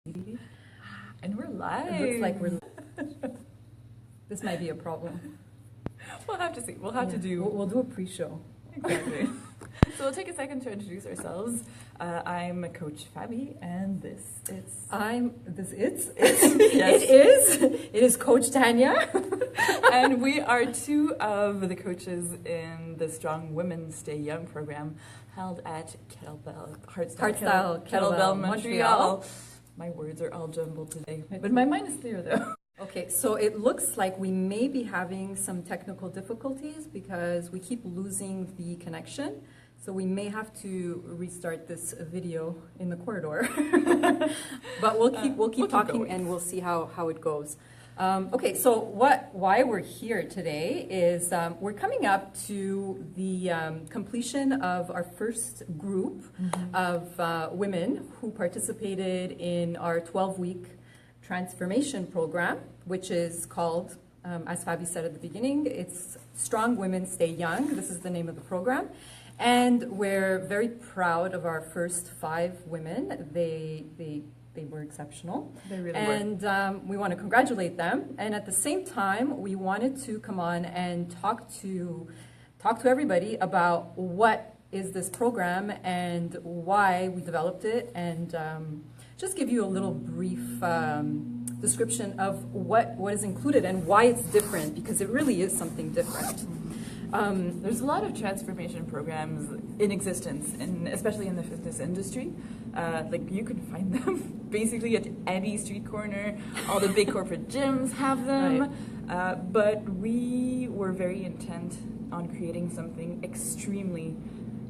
And we're live. It looks like we're. This might be a problem. We'll have to see. We'll have to do. We'll do a pre-show. Exactly. So we'll take a second to introduce ourselves. I'm Coach Fabi, and Yes. It is Coach Tanya. And we are two of the coaches in the Strong Women Stay Young program held at Heartstyle Kettlebell Montreal. My words are all jumbled today, but my mind is clear though. Okay, so it looks like we may be having some technical difficulties because we keep losing the connection. So we may have to restart this video in the corridor. But we'll keep talking going. And we'll see how it goes. Okay, so why we're here today is we're coming up to the completion of our first group of women who participated in our 12-week Transformation program, which is called, as Fabi said at the beginning, it's Strong Women Stay Young. This is the name of the program. And we're very proud of our first 5 women. They were exceptional. They really were. And we want to congratulate them. And at the same time, we wanted to come on and talk to everybody about what is this program and why we developed it, and just give you a little brief description of what is included and why it's different, because it really is something different. There's a lot of transformation programs in existence, and especially in the fitness industry. Like you can find them basically at any street corner. All the big corporate gyms have them. Right. But we were very intent on creating something extremely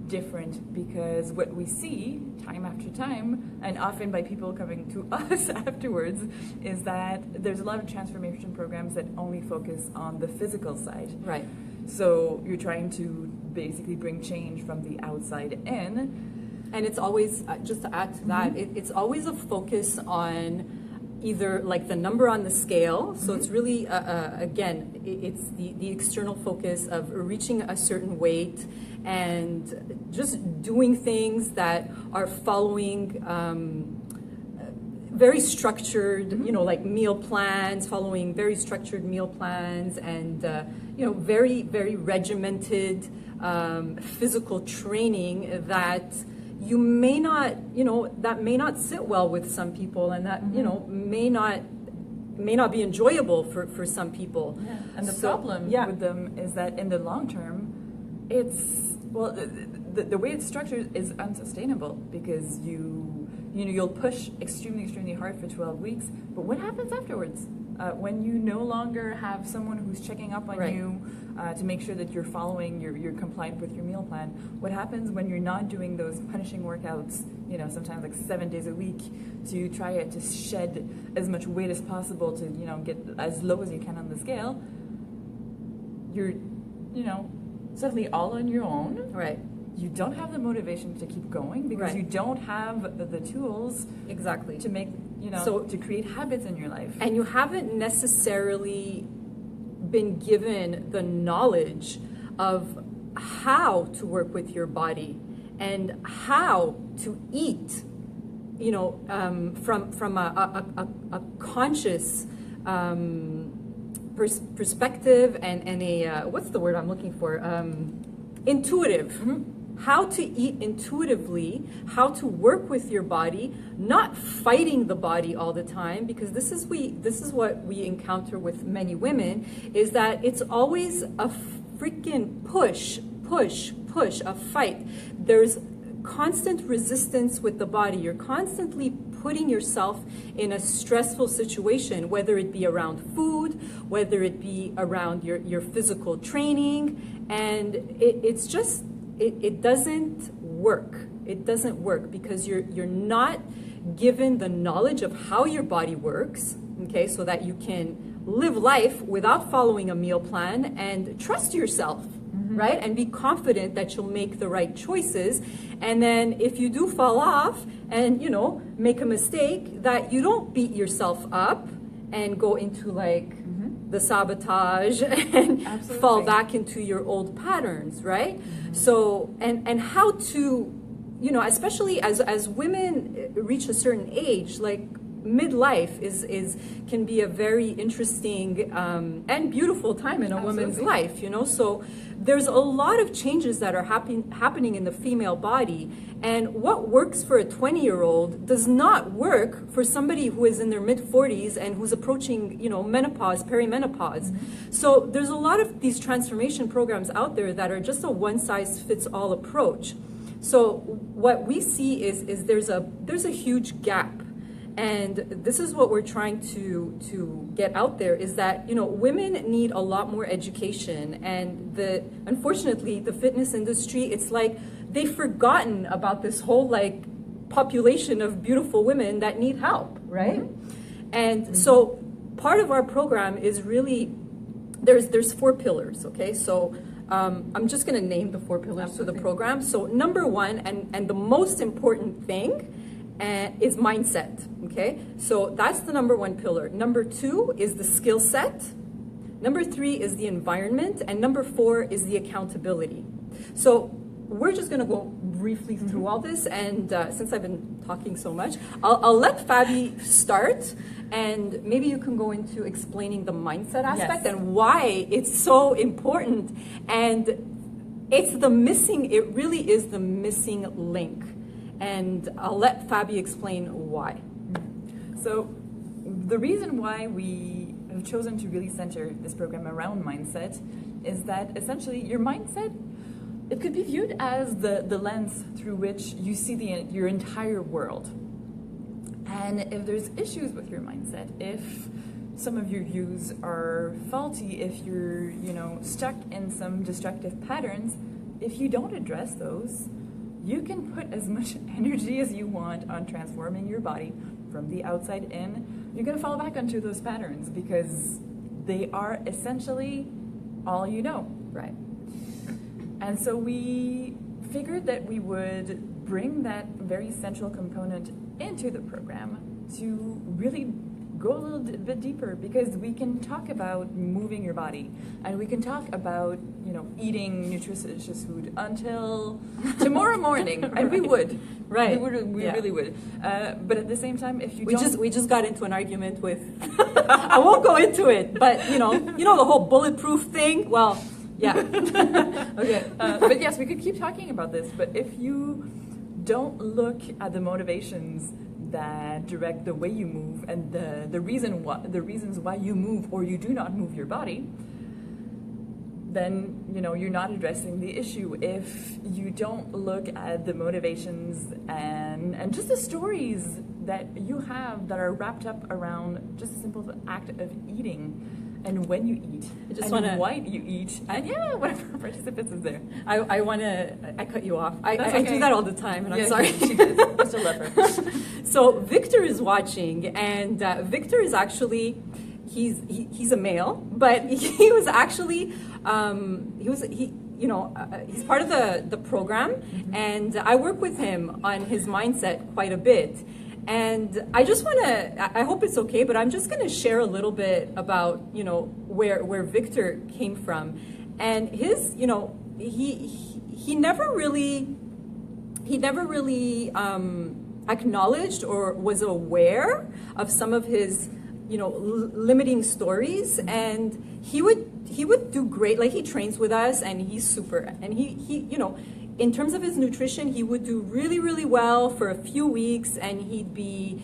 different, because what we see time after time, and often by people coming to us afterwards, is that there's a lot of transformation programs that only focus on the physical side. Right. So you're trying to basically bring change from the outside in. And it's always, just to add to that, it's always a focus on either like the number on the scale. So it's really, again, it's the external focus of reaching a certain weight and just doing things that are following very structured, like meal plans, following very structured meal plans, and very, very regimented physical training that you may not, that may not sit well with some people, and that may not be enjoyable for some people. Yeah. And the problem with them is that in the long term, the way it's structured is unsustainable, because you'll push extremely hard for 12 weeks, but what happens afterwards? When you no longer have someone who's checking up on you to make sure that you're following, you're compliant with your meal plan, what happens when you're not doing those punishing workouts, sometimes like 7 days a week, to try to shed as much weight as possible to, get as low as you can on the scale? You're, suddenly all on your own. Right. You don't have the motivation to keep going, because you don't have the tools exactly to make, to create habits in your life. And you haven't necessarily been given the knowledge of how to work with your body and how to eat, from a conscious perspective and a, what's the word I'm looking for? Intuitive. How to eat intuitively, how to work with your body, not fighting the body all the time, because this is what we encounter with many women, is that it's always a freaking push, a fight. There's constant resistance with the body. You're constantly putting yourself in a stressful situation, whether it be around food, whether it be around your physical training, and it's just, it doesn't work. It doesn't work because you're not given the knowledge of how your body works, okay, so that you can live life without following a meal plan and trust yourself, right? And be confident that you'll make the right choices. And then if you do fall off and, make a mistake, that you don't beat yourself up and go into like the sabotage and fall back into your old patterns, right? So, and how to, especially as women reach a certain age, like midlife can be a very interesting and beautiful time in a woman's life, you know. So there's a lot of changes that are happening in the female body, and what works for a 20-year-old does not work for somebody who is in their mid-40s and who's approaching, you know, menopause, perimenopause. So there's a lot of these transformation programs out there that are just a one-size-fits-all approach. So what we see is there's a huge gap. And this is what we're trying to get out there, is that, you know, women need a lot more education, and unfortunately the fitness industry, it's like they've forgotten about this whole like population of beautiful women that need help, right? And so part of our program is really, there's 4 pillars, okay? So I'm just going to name the 4 pillars to the program. So number 1, and the most important thing, is mindset, okay? So that's the number 1 pillar. Number 2 is the skill set. Number 3 is the environment. And number 4 is the accountability. So we're just gonna go briefly through all this, and since I've been talking so much, I'll let Fabi start, and maybe you can go into explaining the mindset aspect and why it's so important. And it really is the missing link. And I'll let Fabi explain why. So the reason why we have chosen to really center this program around mindset is that essentially your mindset, it could be viewed as the lens through which you see your entire world. And if there's issues with your mindset, if some of your views are faulty, if you're, you know, stuck in some destructive patterns, if you don't address those, you can put as much energy as you want on transforming your body from the outside in. You're going to fall back onto those patterns because they are essentially all you know. Right. And so we figured that we would bring that very central component into the program to really go a little bit deeper, because we can talk about moving your body, and we can talk about, you know, eating nutritious food until tomorrow morning, and we would, right? We really would. But at the same time, if you we just got into an argument with, I won't go into it, but you know the whole bulletproof thing. Well, yeah, okay. But yes, we could keep talking about this. But if you don't look at the motivations that direct the way you move, and the reasons why you move or you do not move your body, then, you know, you're not addressing the issue. If you don't look at the motivations and just the stories that you have that are wrapped up around just a simple act of eating, and when you eat, why you eat, and whatever participants is there. I cut you off. I do that all the time, and I'm sorry. She does. I still love her. So Victor is watching, and Victor is actually, he's a male, but he was actually, he's part of the program, and I work with him on his mindset quite a bit. And I just want to, I hope it's okay, but I'm just going to share a little bit about, you know, where Victor came from. And his, you know, he never really acknowledged or was aware of some of his, you know, limiting stories. And he would do great. Like, he trains with us, and he's super, and he you know, in terms of his nutrition, he would do really, really well for a few weeks, and he'd be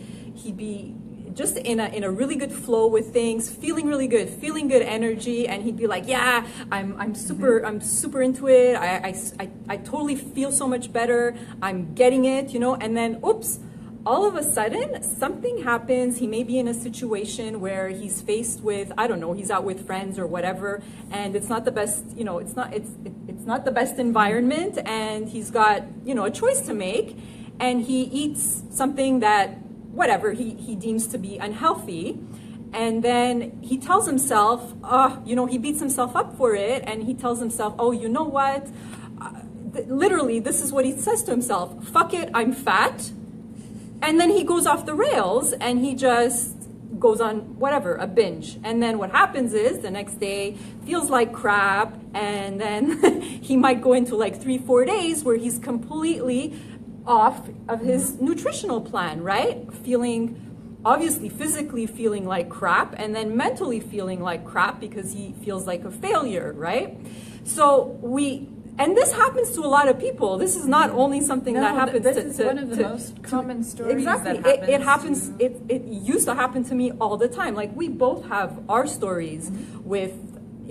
just in a really good flow with things, feeling really good, feeling good energy, and he'd be like, yeah, I'm super into it. I totally feel so much better. I'm getting it, you know. And then, oops, all of a sudden something happens. He may be in a situation where he's faced with, I don't know, he's out with friends or whatever, and it's not the best, you know, it's not the best environment, and he's got, you know, a choice to make, and he eats something that, whatever, he deems to be unhealthy, and then he tells himself, you know, he beats himself up for it, and he tells himself, oh, you know what, literally, this is what he says to himself, fuck it, I'm fat. And then he goes off the rails, and he just goes on whatever, a binge. And then what happens is the next day feels like crap, and then he might go into like 3-4 days where he's completely off of his nutritional plan, right? Feeling obviously physically feeling like crap and then mentally feeling like crap because he feels like a failure, right? So and this happens to a lot of people. This is not only something that happens this is one of the most common stories. Exactly. That happens. It used to happen to me all the time. Like, we both have our stories with,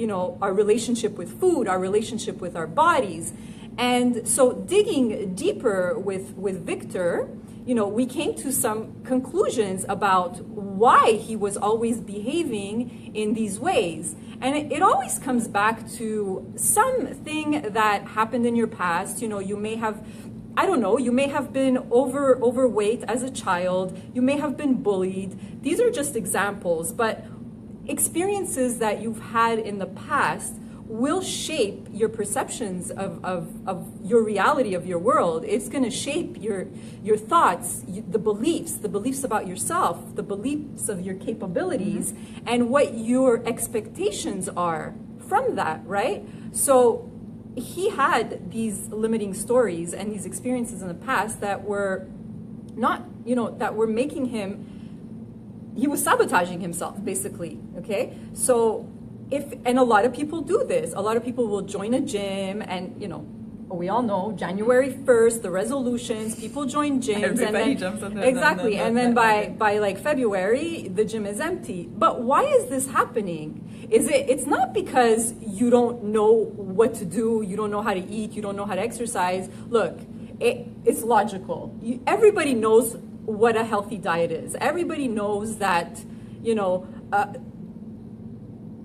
our relationship with food, our relationship with our bodies. And so digging deeper with Victor, we came to some conclusions about why he was always behaving in these ways. And it always comes back to something that happened in your past. You may have, I don't know, you may have been overweight as a child. You may have been bullied. These are just examples, but experiences that you've had in the past will shape your perceptions of your reality, of your world. It's going to shape your thoughts, the beliefs about yourself, the beliefs of your capabilities, and what your expectations are from that, right? So he had these limiting stories and these experiences in the past that were not, that were making him, he was sabotaging himself, basically, okay? So and a lot of people do this. A lot of people will join a gym and, we all know January 1st, the resolutions, people join gyms. Everybody jumps on exactly. And then by like February, the gym is empty. But why is this happening? It's not because you don't know what to do, you don't know how to eat, you don't know how to exercise. Look, it's logical. Everybody knows what a healthy diet is. Everybody knows that,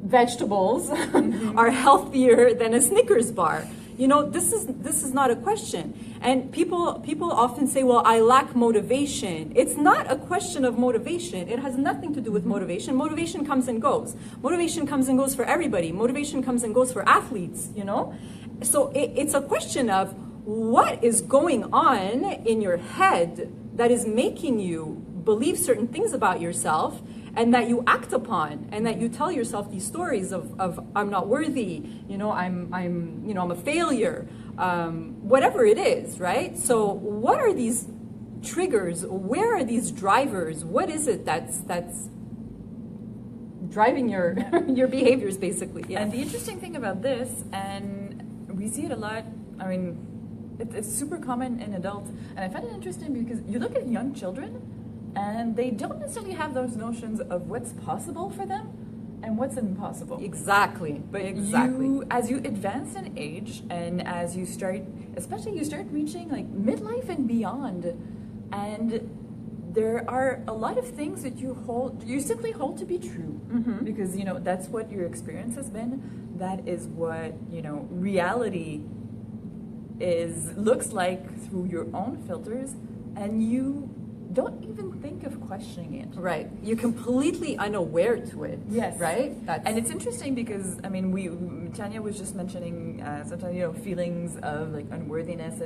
vegetables are healthier than a Snickers bar. This is not a question. And people often say, well, I lack motivation. It's not a question of motivation. It has nothing to do with motivation. Motivation comes and goes. Motivation comes and goes for everybody. Motivation comes and goes for athletes, So it's a question of what is going on in your head that is making you believe certain things about yourself, and that you act upon, and that you tell yourself these stories of I'm not worthy, I'm a failure, whatever it is, right? So what are these triggers? Where are these drivers? What is it that's driving your your behaviors, basically? Yeah. And the interesting thing about this, and we see it a lot, it's super common in adults, and I find it interesting because you look at young children, and they don't necessarily have those notions of what's possible for them and what's impossible. Exactly. But as you advance in age, and as you start reaching like midlife and beyond, and there are a lot of things that you simply hold to be true, because that's what your experience has been. That is what reality looks like through your own filters, and you don't even think of questioning it. Right. You're completely unaware to it. Yes. Right? And it's interesting because, Tanya was just mentioning sometimes, feelings of like unworthiness,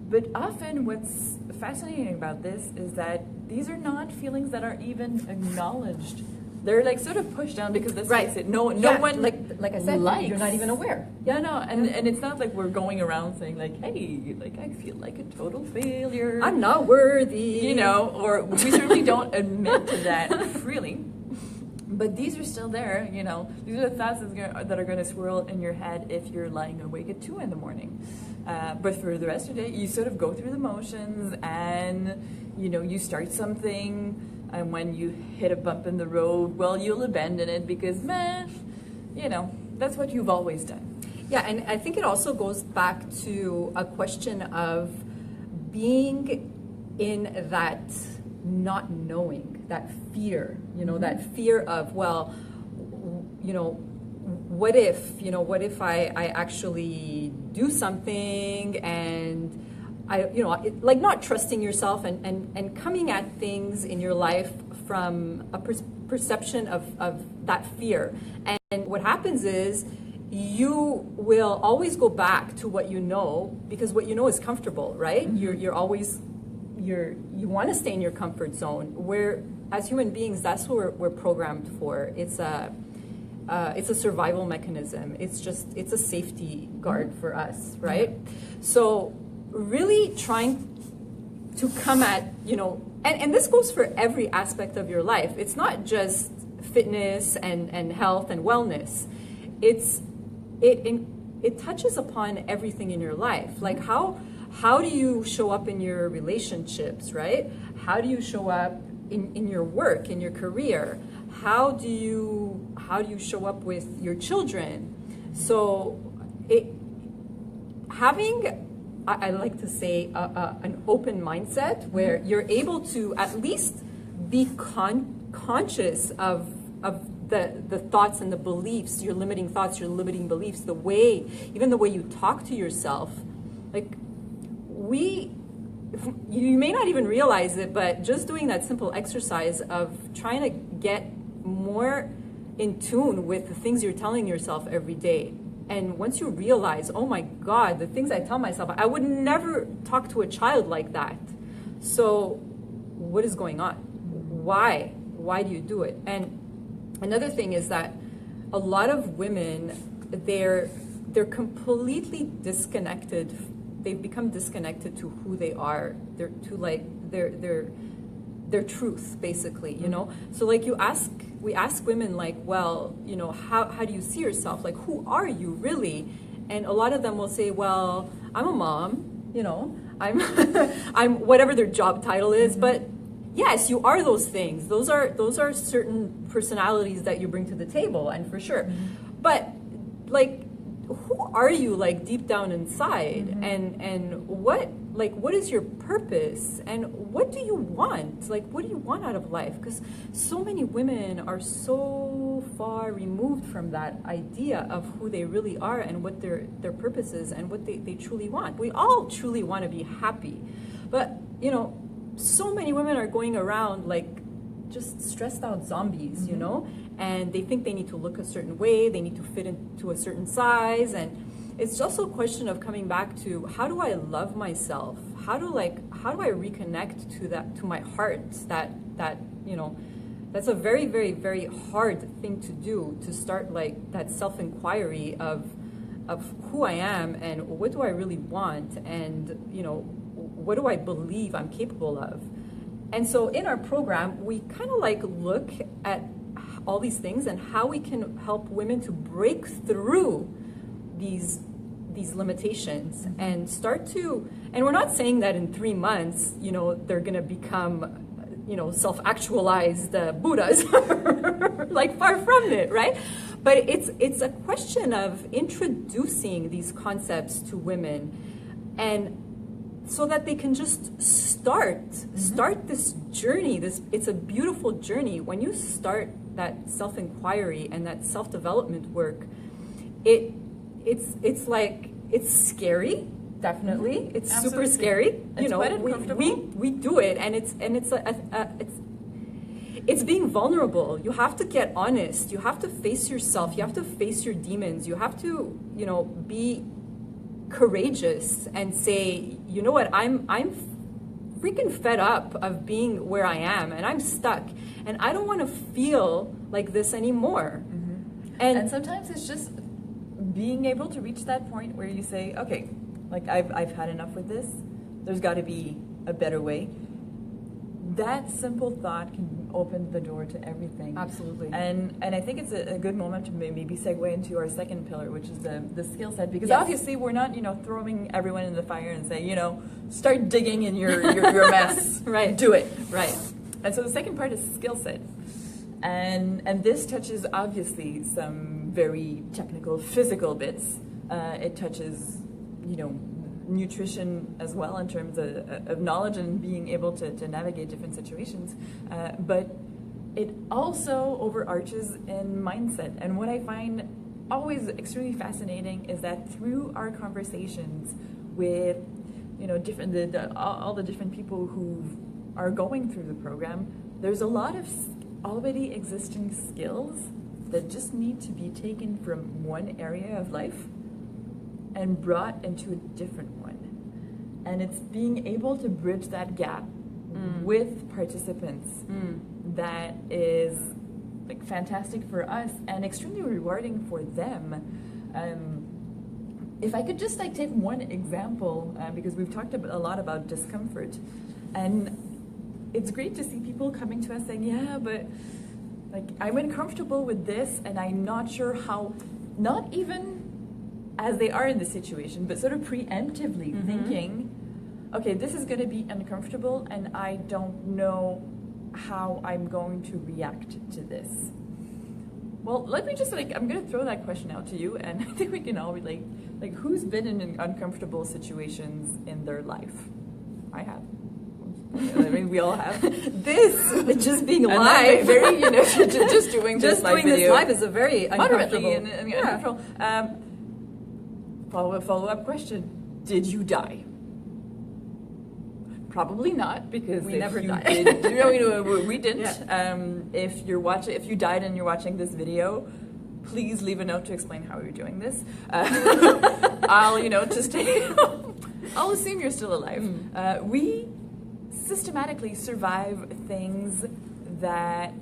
but often what's fascinating about this is that these are not feelings that are even acknowledged. They're like sort of pushed down because let's face it, no one like I said, you're not even aware. Yeah, no, and it's not like we're going around saying like, hey, like I feel like a total failure. I'm not worthy. Or we certainly don't admit to that freely. But these are still there, These are the thoughts that are going to swirl in your head if you're lying awake at 2 a.m. But for the rest of the day, you sort of go through the motions, and you start something. And when you hit a bump in the road, well, you'll abandon it because, that's what you've always done. Yeah, and I think it also goes back to a question of being in that not knowing, that fear, that fear of, well, what if I actually do something and like not trusting yourself and coming at things in your life from a perception of that fear. And what happens is you will always go back to what you know, because what you know is comfortable, right? You're always, you want to stay in your comfort zone, where as human beings, that's what we're programmed for. It's a survival mechanism. It's a safety guard for us, right? So really trying come at, and this goes for every aspect of your life. It's not just fitness and health and wellness. It touches upon everything in your life. Like how do you show up in your relationships, right? How do you show up in your work, in your career? How do you show up with your children? So I like to say an open mindset where you're able to at least be conscious of the thoughts and the beliefs, your limiting thoughts, your limiting beliefs, even the way you talk to yourself. Like you may not even realize it, but just doing that simple exercise of trying to get more in tune with the things you're telling yourself every day. And once you realize, oh my God, the things I tell myself, I would never talk to a child like that. So what is going on? Why? Why do you do it? And another thing is that a lot of women, they're completely disconnected. They've become disconnected to who they are. They're to like their truth, basically, So like we ask women like, well, how do you see yourself? Like, who are you really? And a lot of them will say, well, I'm a mom, I'm I'm whatever their job title is, but yes, you are those things. Those are certain personalities that you bring to the table, and for sure. But like, who are you, like, deep down inside? And what is your purpose, and what do you want? Like, what do you want out of life? Because so many women are so far removed from that idea of who they really are and what their purpose is and what they truly want. We all truly want to be happy, but so many women are going around like just stressed out zombies, and they think they need to look a certain way, they need to fit into a certain size. And it's also a question of coming back to, how do I love myself? How do I reconnect to my heart? That's a very, very, very hard thing to do, to start like that self-inquiry of who I am and what do I really want, and what do I believe I'm capable of. And so in our program, we kind of like look at all these things and how we can help women to break through these limitations and and we're not saying that in 3 months, they're going to become, self-actualized Buddhas, like, far from it, right? But it's a question of introducing these concepts to women, and so that they can just start this journey. It's a beautiful journey. When you start that self-inquiry and that self-development work, it's like, it's scary, definitely. It's Absolutely. Super scary. It's quite uncomfortable. We do it, and it's being vulnerable. You have to get honest. You have to face yourself. You have to face your demons. You have to, be courageous and say, you know what, I'm freaking fed up of being where I am, and I'm stuck, and I don't want to feel like this anymore. And sometimes it's just being able to reach that point where you say, okay, like, I've had enough with this. There's got to be a better way. That simple thought can open the door to everything. Absolutely. And I think it's a good moment to maybe segue into our second pillar, which is the skill set, because Yes. obviously we're not, throwing everyone in the fire and say, start digging in your mess. Right. Do it. Right. And so the second part is skill set. And this touches obviously some very technical physical bits. It touches, nutrition as well, in terms of knowledge and being able to navigate different situations. But it also overarches in mindset. And what I find always extremely fascinating is that through our conversations with, all the different people who are going through the program, there's a lot of already existing skills that just need to be taken from one area of life and brought into a different one. And it's being able to bridge that gap with participants that is like fantastic for us and extremely rewarding for them. If I could just take one example, because we've talked a lot about discomfort. And it's great to see people coming to us saying, yeah, but like I'm uncomfortable with this and I'm not sure how, not even as they are in the situation, but sort of preemptively thinking, okay, this is going to be uncomfortable and I don't know how I'm going to react to this. Well, let me just I'm going to throw that question out to you, and I think we can all relate. Like, who's been in uncomfortable situations in their life? I have. I mean, we all have. This just being live, very just doing just this doing this live is a very uncomfortable. Uncomfortable. Follow-up question: did you die? Probably not, because we never died. We didn't. Yeah. If you died and you're watching this video, please leave a note to explain how you're doing this. I'll I'll assume you're still alive. We systematically survive things that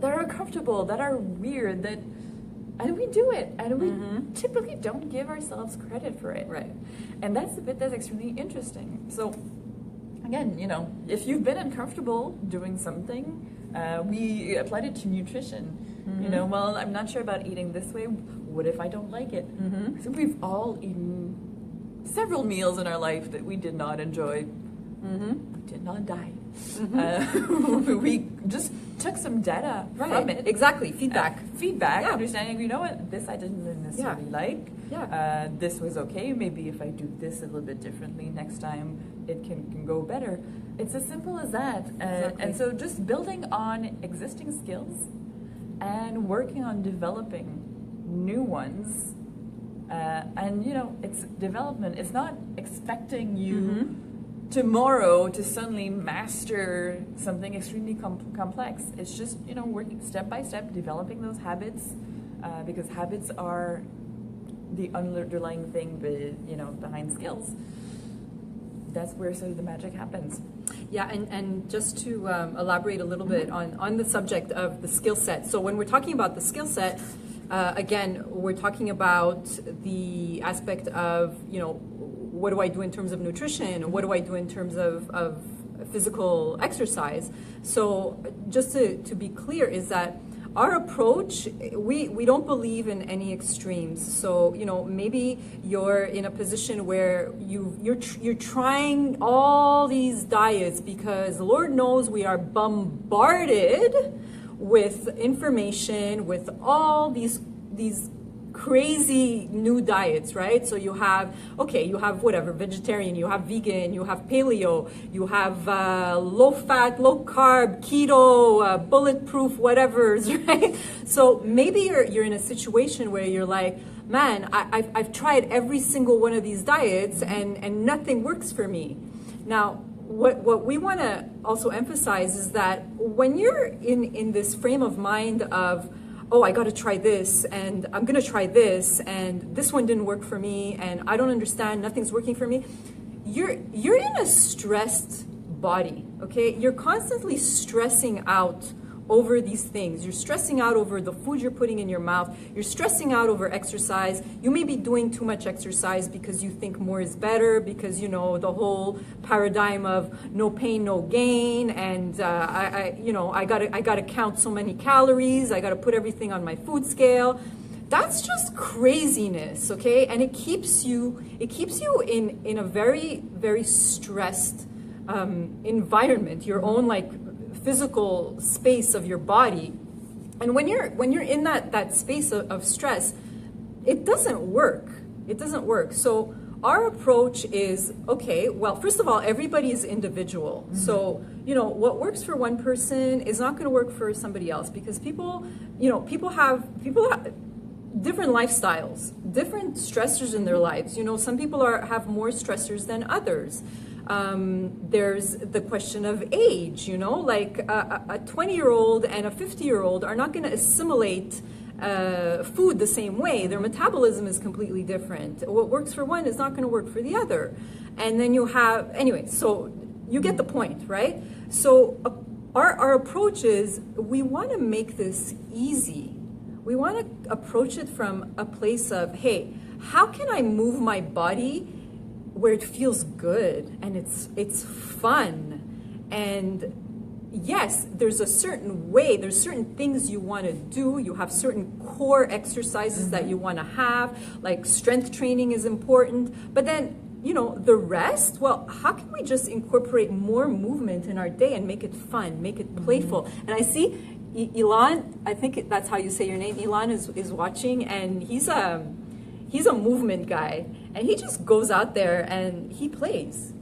that are uncomfortable, that are weird, and we do it, and we typically don't give ourselves credit for it. Right. And that's the bit that's extremely interesting. So, again, if you've been uncomfortable doing something, we applied it to nutrition. Well, I'm not sure about eating this way. What if I don't like it? I think we've all eaten several meals in our life that we did not enjoy. We did not die. We just took some data from it. Exactly. Feedback. Yeah. Understanding, this I didn't necessarily like. Yeah. This was okay. Maybe if I do this a little bit differently next time, it can go better. It's as simple as that. Exactly. And so just building on existing skills and working on developing new ones. And it's development. It's not expecting you tomorrow to suddenly master something extremely complex. It's just working step by step, developing those habits, because habits are the underlying thing behind skills. That's where sort of the magic happens. Yeah, and just to elaborate a little bit on the subject of the skill set. So when we're talking about the skill set, again, we're talking about the aspect of, what do I do in terms of nutrition? What do I do in terms of physical exercise? So just to be clear is that our approach, we don't believe in any extremes. So, maybe you're in a position where you're trying all these diets because Lord knows we are bombarded with information, with all these crazy new diets, right? So you have whatever, vegetarian, you have vegan, you have paleo, you have low fat, low carb, keto, bulletproof, whatever's, right? So maybe you're in a situation where you're like, man, I've tried every single one of these diets and nothing works for me. Now, what we want to also emphasize is that when you're in this frame of mind of, oh, I got to try this, and I'm going to try this, and this one didn't work for me, and I don't understand, nothing's working for me, you're in a stressed body, okay? You're constantly stressing out over these things. You're stressing out over the food you're putting in your mouth. You're stressing out over exercise. You may be doing too much exercise because you think more is better, because the whole paradigm of no pain, no gain, and I gotta count so many calories. I gotta put everything on my food scale. That's just craziness, okay? And it keeps you in a very, very stressed environment. Your own physical space of your body, and when you're in that space of stress, it doesn't work. So our approach is, okay, well, first of all, everybody is individual. So what works for one person is not going to work for somebody else, because people have different lifestyles, different stressors in their lives. Some people have more stressors than others. There's the question of age, like a 20-year-old and a 50-year-old are not going to assimilate food the same way. Their metabolism is completely different. What works for one is not going to work for the other. And then so you get the point, right? So our approach is, we want to make this easy. We want to approach it from a place of, hey, how can I move my body where it feels good and it's fun. And yes, there's a certain way, there's certain things you want to do. You have certain core exercises that you want to have, like strength training is important. But then, you know, the rest, well, how can we just incorporate more movement in our day and make it fun, make it playful? And I see Ilan, I think that's how you say your name. Ilan is watching, and he's a movement guy, and he just goes out there and he plays.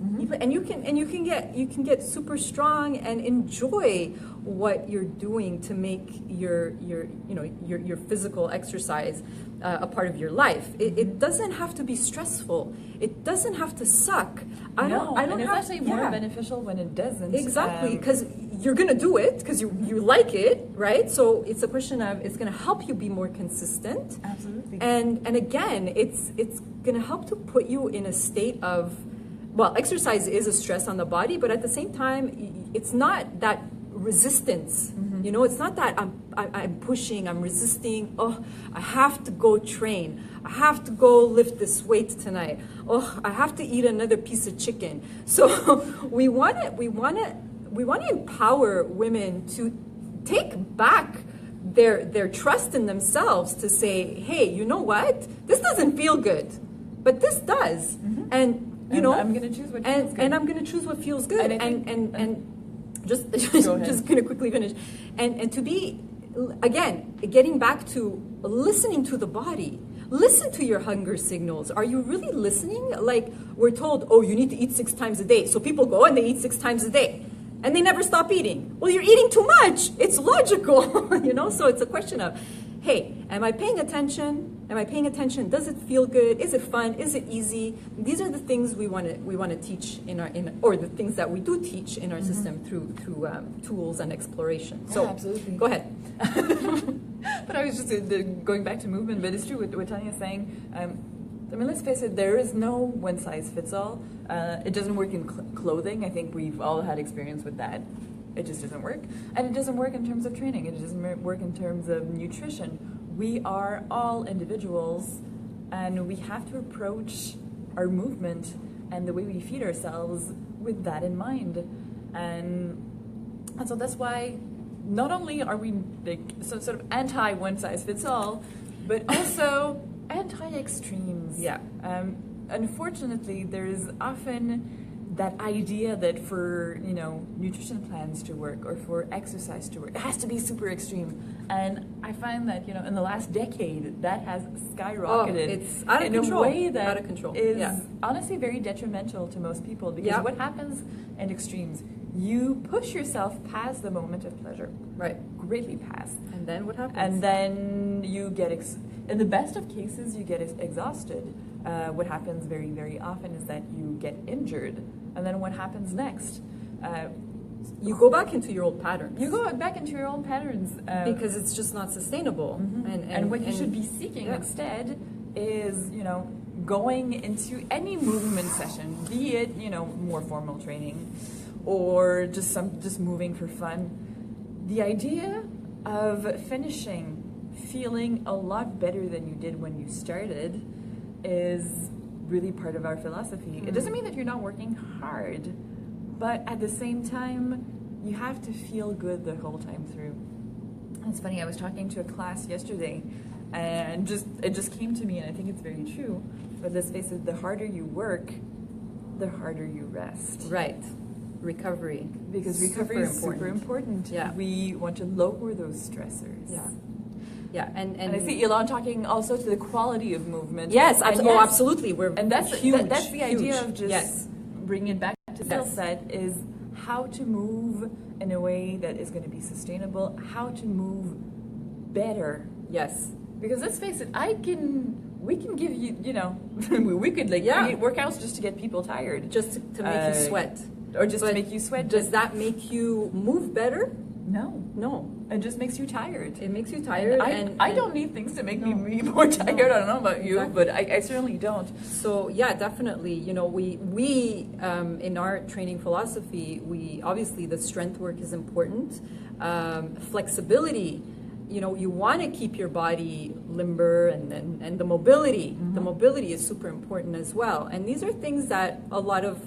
And you can get super strong and enjoy what you're doing to make your physical exercise a part of your life. It doesn't have to be stressful. It doesn't have to suck. I don't it's have, actually more beneficial when it doesn't. Exactly, because you're gonna do it because you like it, right? So it's a question of, it's gonna help you be more consistent. Absolutely. And again, it's gonna help to put you in a state of, well, exercise is a stress on the body, but at the same time, it's not that resistance. You know, it's not that I'm pushing, I'm resisting. Oh, I have to go train. I have to go lift this weight tonight. Oh, I have to eat another piece of chicken. So we want to empower women to take back their trust in themselves, to say, hey, you know what? This doesn't feel good, but this does. And you know, I'm going to choose what feels good. And I'm going to choose what feels good. And just going to quickly finish. And to be, again, getting back to listening to the body. Listen to your hunger signals. Are you really listening? Like, we're told, oh, you need to eat 6 times a day. So people go and they eat 6 times a day. And they never stop eating. Well, you're eating too much. It's logical, you know? So it's a question of, hey, am I paying attention? Am I paying attention? Does it feel good? Is it fun? Is it easy? These are the things we want to teach or the things that we do teach in our system through tools and exploration. So, yeah, absolutely. Go ahead. But I was just going back to movement, but it's true what Tanya is saying. I mean, let's face it, there is no one size fits all. It doesn't work in clothing. I think we've all had experience with that. It just doesn't work. And it doesn't work in terms of training. It doesn't work in terms of nutrition. We are all individuals, and we have to approach our movement and the way we feed ourselves with that in mind. And so that's why not only are we like some sort of anti one size fits all, but also anti-extremes. Yeah. Unfortunately, there's often that idea that for, you know, nutrition plans to work or for exercise to work, it has to be super extreme. And I find that, you know, in the last decade, that has skyrocketed. It's out of in control. a way that out of control. is honestly very detrimental to most people. Because what happens in extremes? You push yourself past the moment of pleasure. Right. Greatly past. And then what happens? And then you get, in the best of cases, you get exhausted. What happens very, very often is that you get injured. And then what happens next? You go back into your old patterns. You go back into your old patterns. Because it's just not sustainable. And what you should be seeking instead is, you know, going into any movement session, be it, you know, more formal training or just moving for fun. The idea of finishing feeling a lot better than you did when you started is really part of our philosophy. It doesn't mean that you're not working hard, but at the same time, you have to feel good the whole time through. It's funny, I was talking to a class yesterday, and it just came to me, and I think it's very true, but let's face it, the harder you work, the harder you rest. Right. Recovery. Because recovery is super important. Yeah. We want to lower those stressors. Yeah. Yeah, and I see Ilan talking also to the quality of movement. Yes, and absolutely. That's huge, that's the idea of just yes. bringing it back to skill set is how to move in a way that is going to be sustainable, how to move better. Yes. Because let's face it, we can give you, you know, we could create workouts just to get people tired. Just to make you sweat. Or just to make you sweat. Does that make you move better? No. It just makes you tired. It makes you tired. And I don't need things to make me more tired. I don't know about you, but I certainly don't. So yeah, definitely. You know, we in our training philosophy, we obviously the strength work is important. Flexibility you know, you want to keep your body limber, and the mobility. The mobility is super important as well. And these are things that a lot of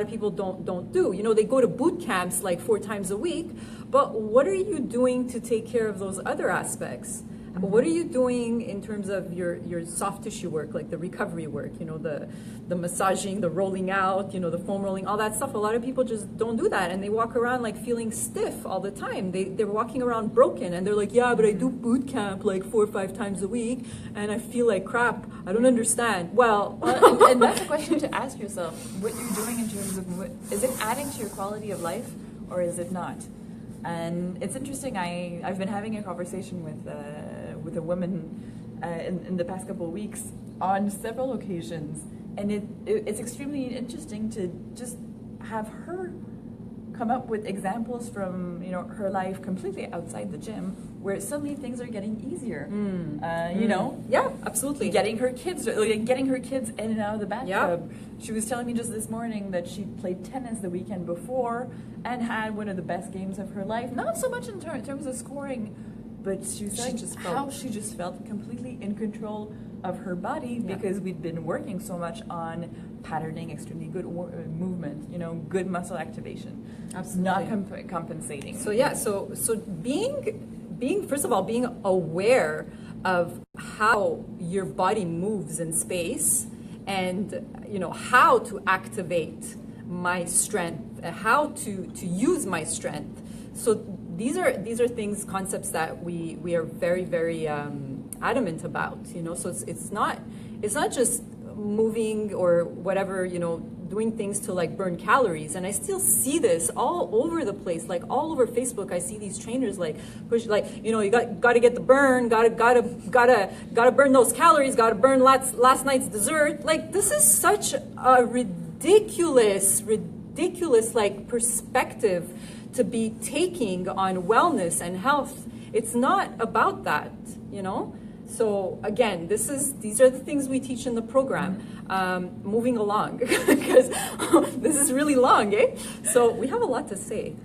people don't do. You know, they go to boot camps like 4 times a week, but what are you doing to take care of those other aspects? What are you doing in terms of your soft tissue work, like the recovery work, you know, the massaging, the rolling out, you know, the foam rolling, all that stuff? A lot of people just don't do that, and they walk around like feeling stiff all the time. They're walking around broken, and they're like, yeah, but I do boot camp like 4 or 5 times a week, and I feel like crap. I don't understand. Well, and that's a question to ask yourself. What you're doing in terms of, is it adding to your quality of life, or is it not? And it's interesting. I've been having a conversation with a woman in the past couple of weeks on several occasions, and it's extremely interesting to just have her come up with examples from, you know, her life completely outside the gym, where suddenly things are getting easier. You know, yeah, absolutely. Getting her kids in and out of the bathtub. She was telling me just this morning that she played tennis the weekend before and had one of the best games of her life. Not so much in terms of scoring, but she just felt completely in control of her body, because we'd been working so much on patterning extremely good movement, you know, good muscle activation. Absolutely. Not compensating. So yeah, so being first of all, being aware of how your body moves in space, and you know, how to activate my strength, how to use my strength. So these are things, concepts that we are very, very adamant about, you know. So it's not just moving or whatever, you know, doing things to like burn calories. And I still see this all over the place, like all over Facebook. I see these trainers like push, like, you know, you got to get the burn, gotta burn those calories, gotta burn last night's dessert. Like, this is such a ridiculous like perspective to be taking on wellness and health. It's not about that, you know. So again, these are the things we teach in the program. Moving along, because this is really long, eh? So we have a lot to say.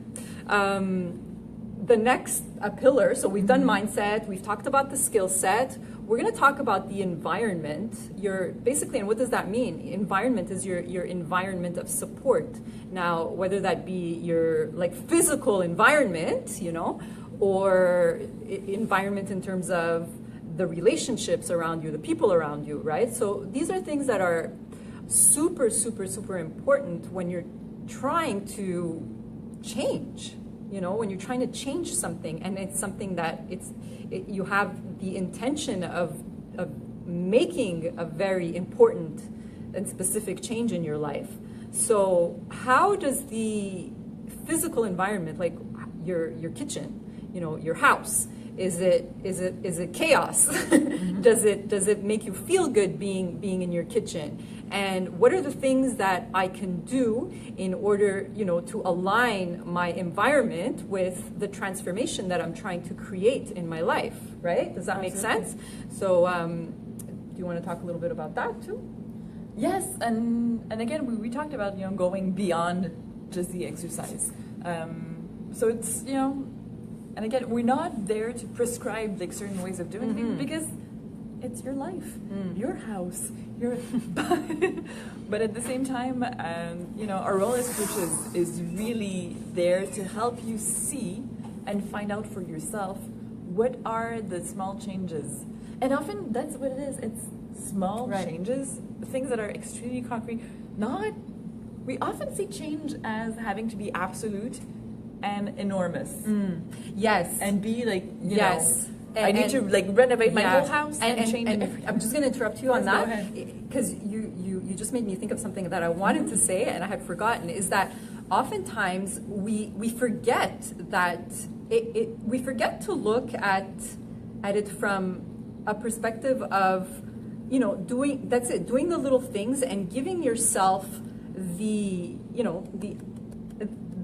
The next pillar, so we've done mindset, we've talked about the skill set. We're going to talk about the environment. And what does that mean? Environment is your environment of support. Now, whether that be your like physical environment, you know, or environment in terms of the relationships around you, the people around you, right? So these are things that are super, super, super important when you're trying to change, you know, when you're trying to change something, and it's something that you have the intention of making a very important and specific change in your life. So how does the physical environment, like your kitchen, you know, your house, is it chaos? Does it make you feel good being in your kitchen? And what are the things that I can do in order, you know, to align my environment with the transformation that I'm trying to create in my life, right? Does that make sense? So do you want to talk a little bit about that too? Yes, and again, we talked about, you know, going beyond just the exercise. So it's, you know, and again, we're not there to prescribe like certain ways of doing things, because it's your life, your house, your. But at the same time, you know, our role as coaches is really there to help you see and find out for yourself what are the small changes, and often that's what it is. It's small changes, things that are extremely concrete. We often see change as having to be absolute and enormous. Yes. And be like, you know, And, I need to like renovate my whole house and change everything. I'm just going to interrupt you on Yes, that, because you just made me think of something that I wanted to say and I had forgotten, is that oftentimes we forget that we forget to look at it from a perspective of, you know, doing the little things and giving yourself the, you know,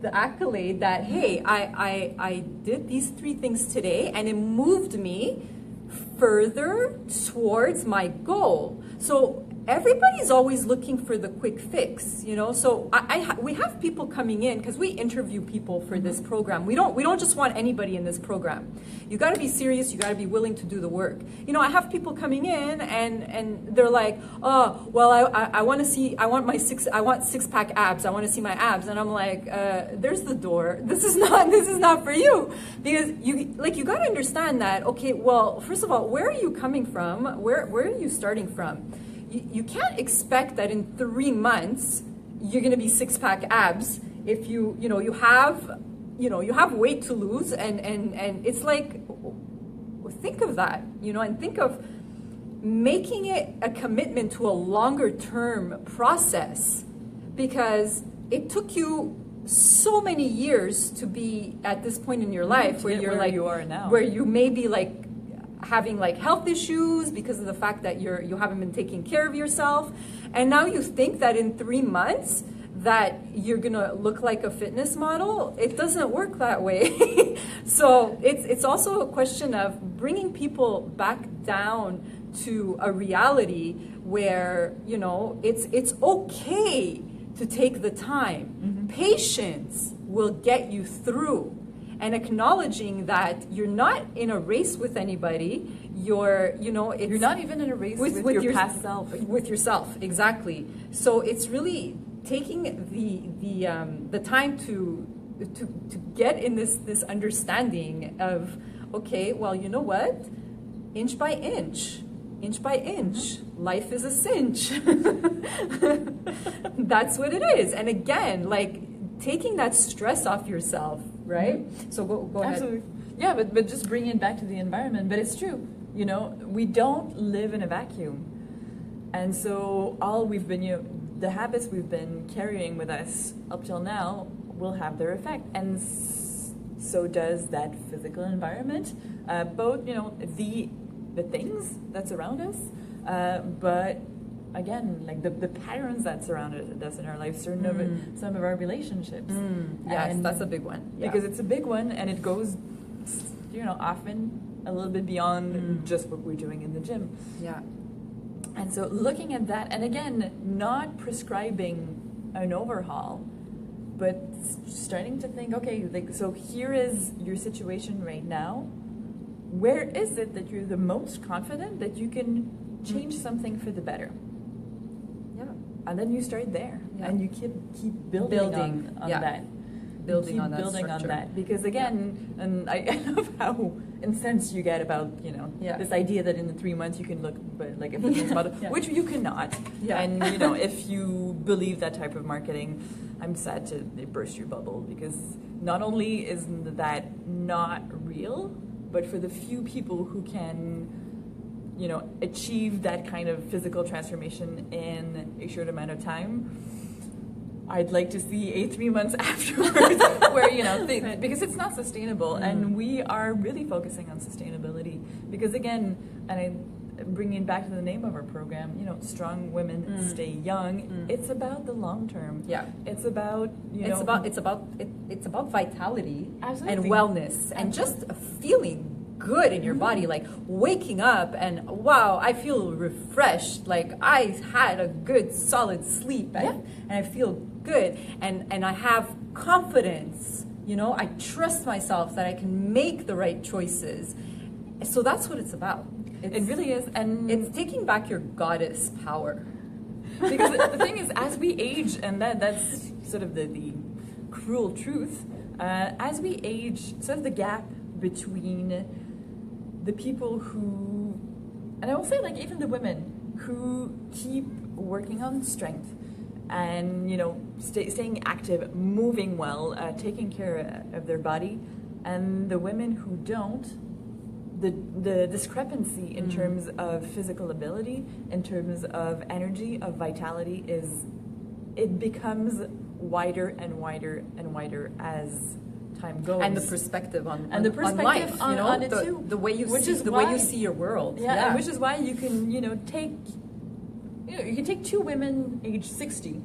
the accolade that, hey, I did these 3 things today and it moved me further towards my goal. So everybody's always looking for the quick fix, you know. So we have people coming in because we interview people for this program. We don't just want anybody in this program. You got to be serious. You got to be willing to do the work. You know, I have people coming in and they're like, oh, well, I want to see, I want 6-pack abs. I want to see my abs, and I'm like, there's the door. This is not for you, because you got to understand that. Okay, well, first of all, where are you coming from? Where are you starting from? You can't expect that in 3 months you're going to be 6-pack abs if you have weight to lose, and it's like, think of that, you know, and think of making it a commitment to a longer term process, because it took you so many years to be at this point in your life where you're like, you are now, where you may be like having like health issues because of the fact that you haven't been taking care of yourself, and now you think that in 3 months that you're gonna look like a fitness model. It doesn't work that way. So it's also a question of bringing people back down to a reality where, you know, it's okay to take the time. Patience will get you through. And acknowledging that you're not in a race with anybody, you're not even in a race with your past self. With yourself, exactly. So it's really taking the time to get in this understanding of, okay, well, you know what? Inch by inch, life is a cinch. That's what it is. And again, like, taking that stress off yourself, right? So go ahead. Absolutely. Yeah, but just bringing it back to the environment. But it's true, you know, we don't live in a vacuum. And so the habits we've been carrying with us up till now will have their effect. And so does that physical environment, both, you know, the things that surround us, but again, like the patterns that surrounded us in our life, some of our relationships. Yes, that's a big one. Yeah. Because it's a big one, and it goes, you know, often a little bit beyond just what we're doing in the gym. Yeah. And so looking at that, and again, not prescribing an overhaul, but starting to think, okay, like, so here is your situation right now. Where is it that you're the most confident that you can change something for the better? And then you start there, and you keep building on that. Building on that, because again, and I love how incensed you get about, you know, this idea that in 3 months you can look like a fitness model, which you cannot. And you know, if you believe that type of marketing, I'm sad to burst your bubble, because not only is that not real, but for the few people who can, you know, achieve that kind of physical transformation in a short amount of time, I'd like to see a 3 months afterwards where, you know, because it's not sustainable. And we are really focusing on sustainability, because again, and I'm bringing it back to the name of our program, you know, strong women stay young. It's about the long term. Yeah. It's about, it's about vitality. Absolutely. And wellness and just feeling good in your body, like waking up and wow, I feel refreshed, like I had a good solid sleep, and I feel good, and I have confidence, you know, I trust myself that I can make the right choices. So that's what it's about. It really is, and it's taking back your goddess power. Because the thing is, as we age, and that's sort of the cruel truth, as we age, sort of the gap between the people who, and I will say, like, even the women who keep working on strength and, you know, staying active, moving well, taking care of their body, and the women who don't, the discrepancy in terms of physical ability, in terms of energy, of vitality, it becomes wider and wider and wider as time goes, and the perspective on life, you know, on it too, the way you see your world, and which is why you can, you know, you can take 2 women age 60,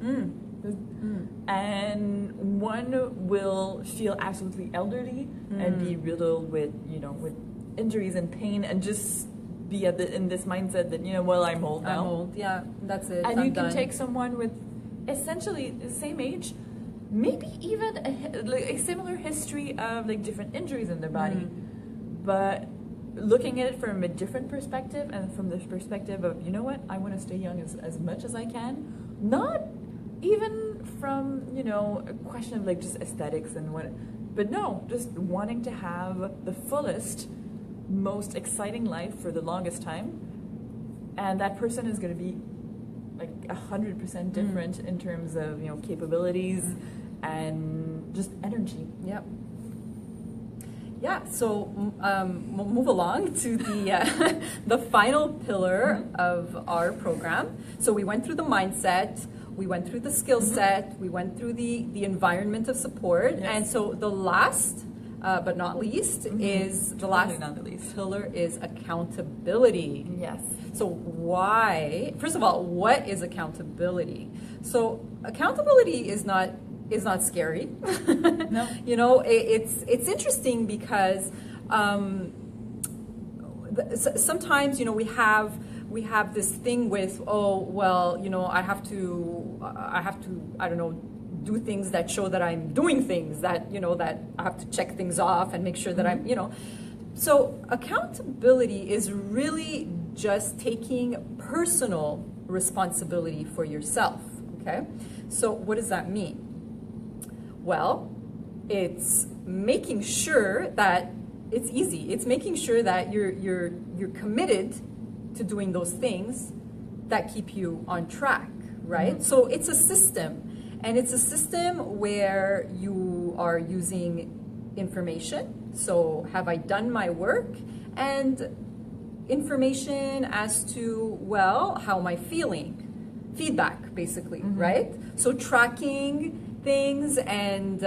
and one will feel absolutely elderly and be riddled with, you know, with injuries and pain, and just be in this mindset that, well, I'm old now. I'm old, yeah, that's it. And I'm you can done. take someone with essentially the same age, maybe even a similar history of like different injuries in their body, but looking at it from a different perspective, and from the perspective of, I want to stay young as much as I can, not even from, a question of like just aesthetics and what, but no, just wanting to have the fullest, most exciting life for the longest time. And that person is going to be like 100% different in terms of, capabilities and just energy. Yep. Yeah, so we'll move along to the the final pillar of our program. So we went through the mindset, we went through the skill set, we went through the environment of support, and so the last but not least is the last pillar is accountability. Yes. So why? First of all, what is accountability? So accountability is not scary. No. It's interesting because sometimes we have this thing with, oh well, I have to I don't know, do things that show that I'm doing things, that that I have to check things off and make sure that I'm So accountability is really just taking personal responsibility for yourself. Okay, so what does that mean? Well, it's making sure that it's easy. It's making sure that you're committed to doing those things that keep you on track, right? So it's a system, and it's a system where you are using information. So have I done my work? And information as to, well, how am I feeling? Feedback, basically, right? So tracking things and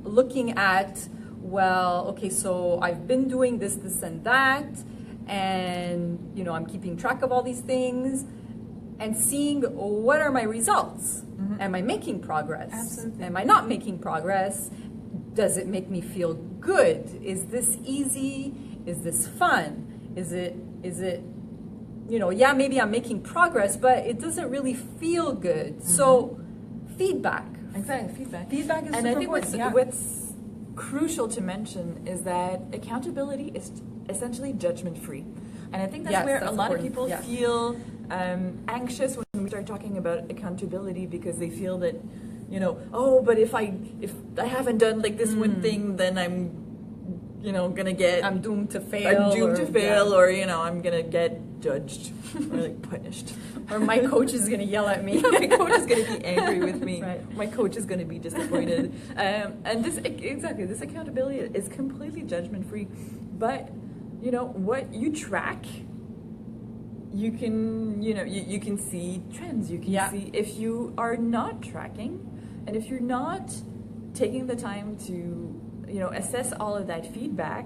looking at, well, okay, so I've been doing this and that, and I'm keeping track of all these things and seeing what are my results. Am I making progress? Absolutely. Am I not making progress? Does it make me feel good? Is this easy? Is this fun? Is it yeah, maybe I'm making progress, but it doesn't really feel good. So feedback. Exactly, Feedback is and super I think important. what's crucial to mention is that accountability is essentially judgment-free. And I think that's where a lot of people feel anxious when we start talking about accountability, because they feel that, oh, but if I haven't done like this one thing, then I'm I'm doomed to fail. Or I'm gonna get judged or like punished. Or my coach is gonna yell at me. My coach is gonna be angry with me. Right. My coach is gonna be disappointed. And this accountability is completely judgment free. But what you track, you can you can see trends. You can see if you are not tracking, and if you're not taking the time to assess all of that feedback,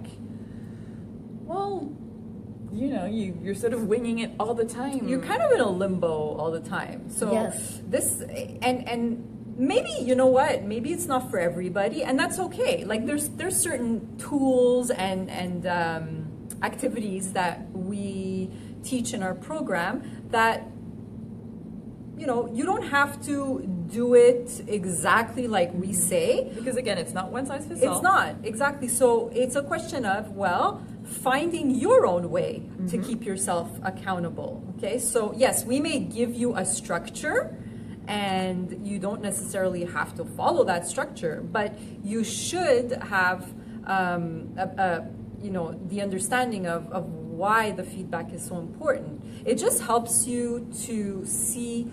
well, you're sort of winging it all the time. You're kind of in a limbo all the time. So yes. This and maybe maybe it's not for everybody, and that's okay. Like there's certain tools and activities that we teach in our program that you don't have to do it exactly like we say. Because again, it's not one size fits all. It's not, exactly. So it's a question of, finding your own way to keep yourself accountable. Okay, so yes, we may give you a structure and you don't necessarily have to follow that structure, but you should have the understanding of why the feedback is so important. It just helps you to see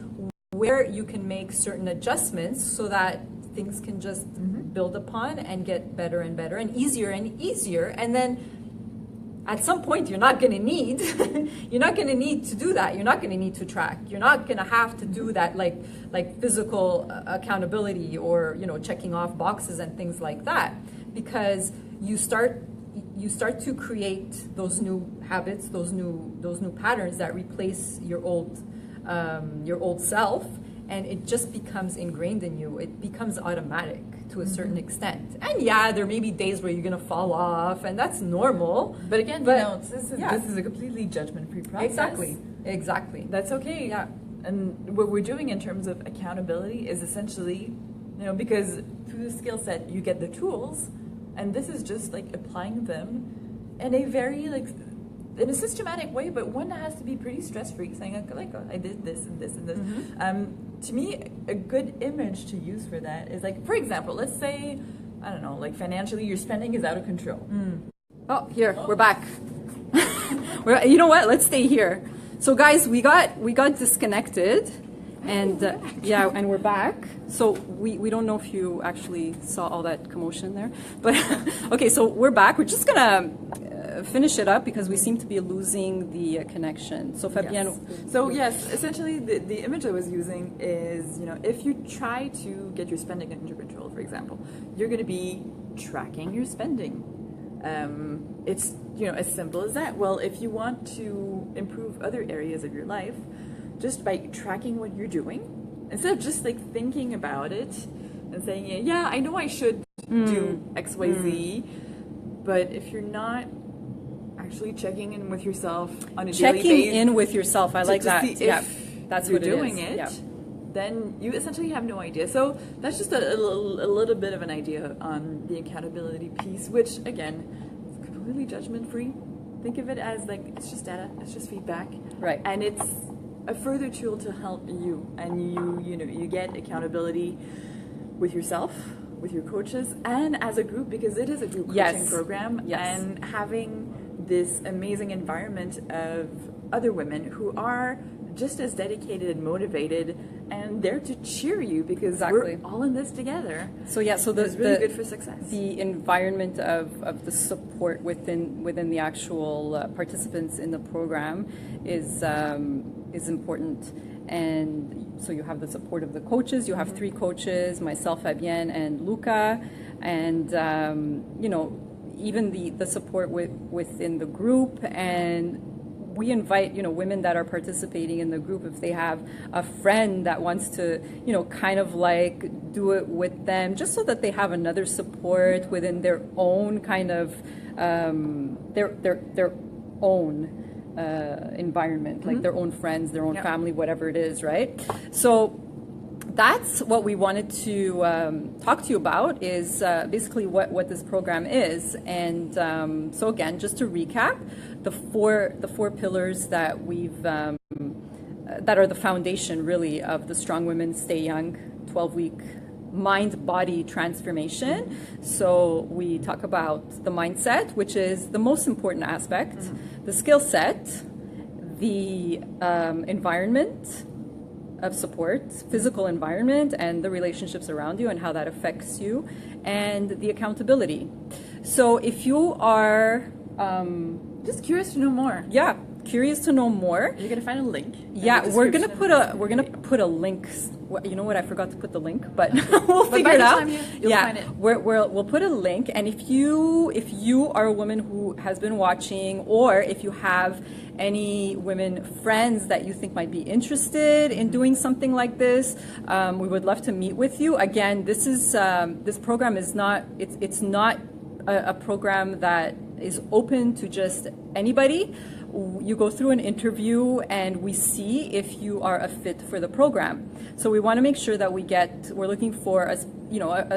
where you can make certain adjustments so that things can just build upon and get better and better and easier, and then at some point you're not going to need to do that. You're not going to need to track. You're not going to have to do that like physical accountability or checking off boxes and things like that, because you start to create those new habits, those new patterns that replace your old self, and it just becomes ingrained in you. It becomes automatic to a certain extent. And yeah, there may be days where you're going to fall off, and that's normal. But again, this is a completely judgment-free process. Exactly. That's okay. Yeah. And what we're doing in terms of accountability is essentially, because through the skill set you get the tools, and this is just like applying them in a very in a systematic way, but one that has to be pretty stress-free, saying like, oh, I did this and this and this. To me, a good image to use for that is like, for example, let's say, I don't know, like financially your spending is out of control. Oh, here, we're back. You know what? Let's stay here. So guys, we got disconnected, and and we're back. So we don't know if you actually saw all that commotion there, but okay, so we're back. We're just gonna finish it up because we seem to be losing the connection. So Fabienne. Yes. So yes, essentially the image I was using is, if you try to get your spending under control, for example, you're going to be tracking your spending. It's as simple as that. Well, if you want to improve other areas of your life, just by tracking what you're doing, instead of just like thinking about it and saying, yeah, I know I should do X, Y, Z, but if you're not actually checking in with yourself on a daily basis, checking in with yourself, I like that. Yeah, that's you're what doing it is. it. Yeah. Then you essentially have no idea. So that's just a little bit of an idea on the accountability piece, which again, is completely judgment-free. Think of it as like, it's just data, it's just feedback. Right. And it's a further tool to help you. And you get accountability with yourself, with your coaches, and as a group, because it is a group coaching program. Yes. And having this amazing environment of other women who are just as dedicated and motivated and there to cheer you, because we're all in this together. So it's really good for success. The environment of the support within the actual participants in the program is important. And so you have the support of the coaches. You have 3 coaches, myself, Fabienne, and Luca, and even the support within the group. And we invite women that are participating in the group, if they have a friend that wants to kind of like do it with them, just so that they have another support within their own kind of their own environment, like their own friends, their own family, whatever it is, right? So that's what we wanted to talk to you about, is basically what this program is. And so again, just to recap, the four pillars that we've that are the foundation really of the Strong Women Stay Young 12-week mind-body transformation. So we talk about the mindset, which is the most important aspect, the skill set, the environment of support, physical environment, and the relationships around you and how that affects you, and the accountability. So if you are just curious to know more, curious to know more, you're gonna find a link. We're gonna put a link. You know what? I forgot to put the link, but we'll figure it out. You'll find it. We'll put a link, and if you are a woman who has been watching, or if you have any women friends that you think might be interested in doing something like this, we would love to meet with you. Again, this program is not it's not a program that is open to just anybody. You go through an interview and we see if you are a fit for the program. So we want to make sure that we're looking for a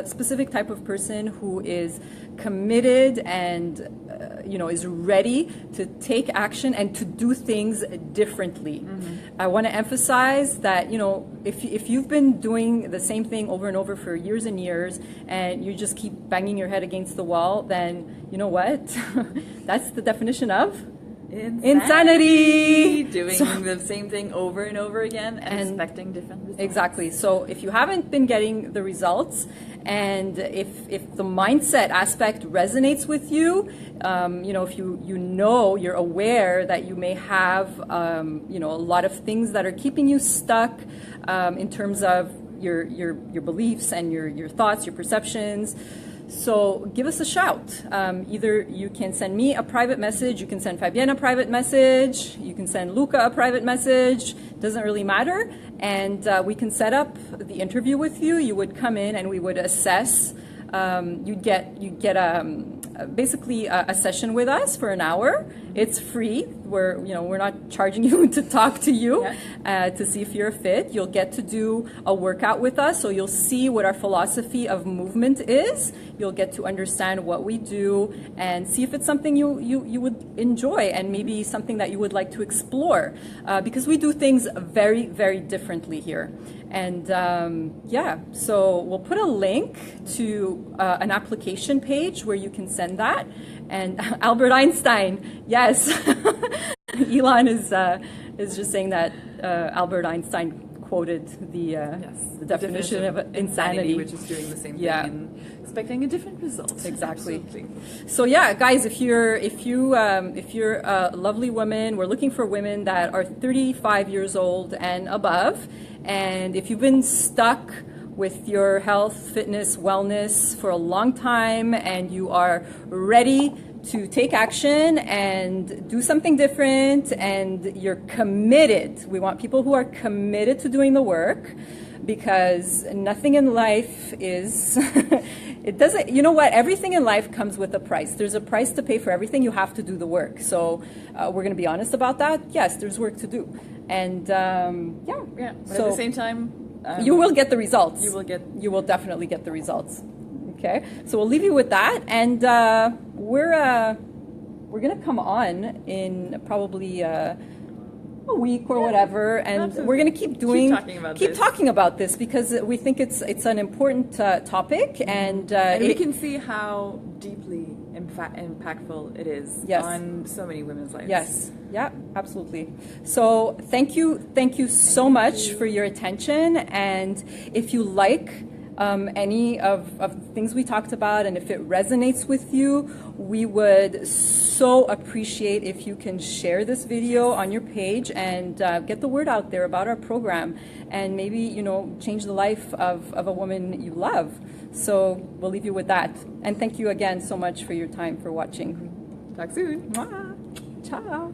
specific type of person who is committed and is ready to take action and to do things differently. I want to emphasize that if you've been doing the same thing over and over for years and years, and you just keep banging your head against the wall, then you know what? That's the definition of insanity. Doing the same thing over and over again and expecting different results. Exactly. So if you haven't been getting the results, and if the mindset aspect resonates with you, if you're aware that you may have a lot of things that are keeping you stuck in terms of your beliefs and your thoughts, your perceptions. So give us a shout. Either you can send me a private message, you can send Fabienne a private message, you can send Luca a private message, doesn't really matter. And we can set up the interview with you. You would come in and we would assess you'd get basically a session with us for an hour. It's free. We're not charging you to talk to you to see if you're a fit. You'll get to do a workout with us, so you'll see what our philosophy of movement is. You'll get to understand what we do and see if it's something you would enjoy and maybe something that you would like to explore, because we do things very, very differently here. And so we'll put a link to an application page where you can send that. And Albert Einstein, yes, Elon is just saying that Albert Einstein quoted the definition of insanity, which is doing the same thing and expecting a different result. Exactly. Absolutely. So guys, if you're a lovely woman, we're looking for women that are 35 years old and above, and if you've been stuck with your health, fitness, wellness for a long time, and you are ready to take action and do something different, and you're committed. We want people who are committed to doing the work, because nothing in life is, it doesn't, you know what, everything in life comes with a price. There's a price to pay for everything. You have to do the work. So we're going to be honest about that. Yes, there's work to do. And But at the same time, you will get the results. You will definitely get the results. Okay, so we'll leave you with that, and we're gonna come on in probably a week or whatever, and absolutely. We're gonna keep talking about this because we think it's an important topic, and we can see how deeply impactful it is on so many women's lives. Yes. Yeah, absolutely. So thank you so much for your attention, and if you like any of the things we talked about, and if it resonates with you, we would so appreciate if you can share this video on your page and get the word out there about our program, and maybe change the life of a woman you love. So we'll leave you with that, and thank you again so much for your time, for watching. Talk soon. Ciao.